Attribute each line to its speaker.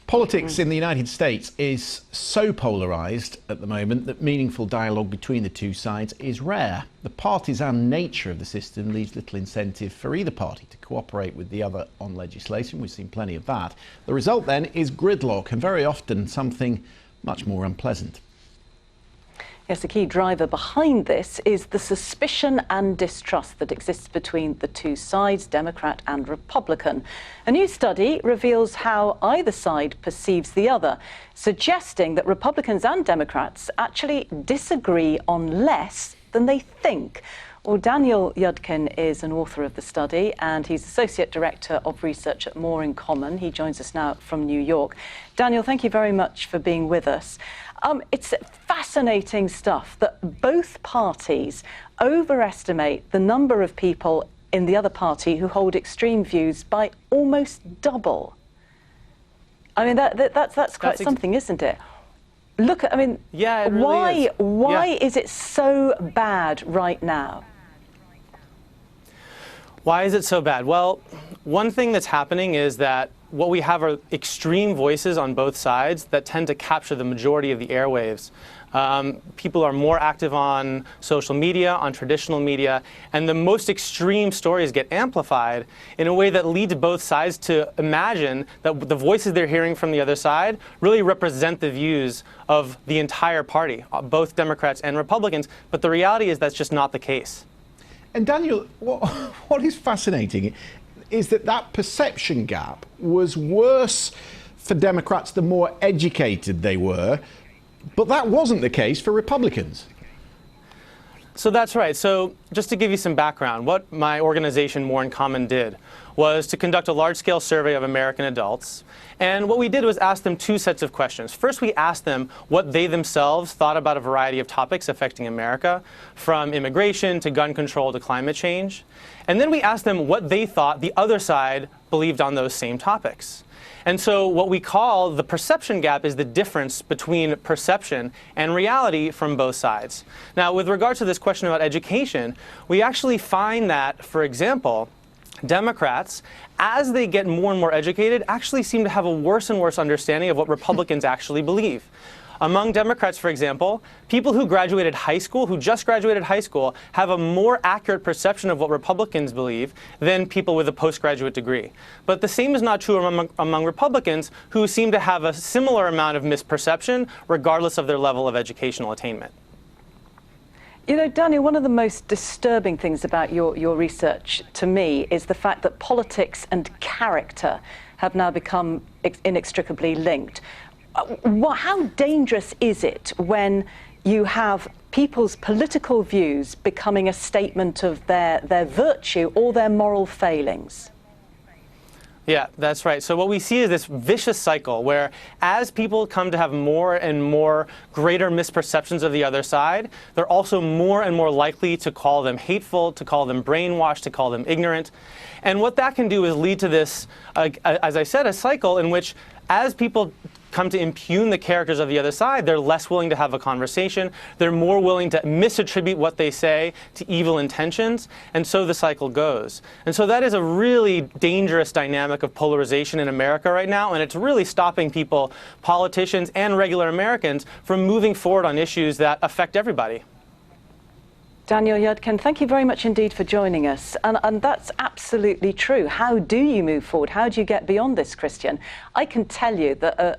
Speaker 1: Politics in the United States is so polarised at the moment that meaningful dialogue between the two sides is rare. The partisan nature of the system leaves little incentive for either party to cooperate with the other on legislation. We've seen plenty of that. The result then is gridlock, and very often something much more unpleasant.
Speaker 2: Yes, a key driver behind this is the suspicion and distrust that exists between the two sides, Democrat and Republican. A new study reveals how either side perceives the other, suggesting that Republicans and Democrats actually disagree on less than they think. Well, Daniel Yudkin is an author of the study, and he's Associate Director of Research at More in Common. He joins us now from New York. Daniel, thank you very much for being with us. It's fascinating stuff that both parties overestimate the number of people in the other party who hold extreme views by almost double. I mean, that's quite something, isn't it? Look at, I mean,
Speaker 3: yeah, it really
Speaker 2: why is it so bad right now?
Speaker 3: Why is it so bad? Well, one thing that's happening is that what we have are extreme voices on both sides that tend to capture the majority of the airwaves. People are more active on social media, on traditional media, and the most extreme stories get amplified in a way that leads both sides to imagine that the voices they're hearing from the other side really represent the views of the entire party, both Democrats and Republicans. But the reality is that's just not the case.
Speaker 1: And Daniel, what is fascinating is that perception gap was worse for Democrats the more educated they were, but that wasn't the case for Republicans.
Speaker 3: So that's right. So just to give you some background, what my organization More in Common did was to conduct a large-scale survey of American adults. And what we did was ask them two sets of questions. First, we asked them what they themselves thought about a variety of topics affecting America, from immigration to gun control to climate change. And then we asked them what they thought the other side believed on those same topics. And so what we call the perception gap is the difference between perception and reality from both sides. Now, with regard to this question about education, we actually find that, for example, Democrats, as they get more and more educated, actually seem to have a worse and worse understanding of what Republicans actually believe. Among Democrats, for example, people who graduated high school, who just graduated high school, have a more accurate perception of what Republicans believe than people with a postgraduate degree. But the same is not true among Republicans, who seem to have a similar amount of misperception, regardless of their level of educational attainment.
Speaker 2: You know, Daniel, one of the most disturbing things about your research to me is the fact that politics and character have now become inextricably linked. How dangerous is it when you have people's political views becoming a statement of their virtue or their moral failings?
Speaker 3: Yeah, that's right. So what we see is this vicious cycle where as people come to have more and more greater misperceptions of the other side, they're also more and more likely to call them hateful, to call them brainwashed, to call them ignorant. And what that can do is lead to this, as I said, a cycle in which as people come to impugn the characters of the other side, they're less willing to have a conversation. They're more willing to misattribute what they say to evil intentions, and so the cycle goes. And so that is a really dangerous dynamic of polarization in America right now, and it's really stopping people, politicians and regular Americans, from moving forward on issues that affect everybody.
Speaker 2: Daniel Yudkin, thank you very much indeed for joining us. And that's absolutely true. How do you move forward? How do you get beyond this, Christian? I can tell you that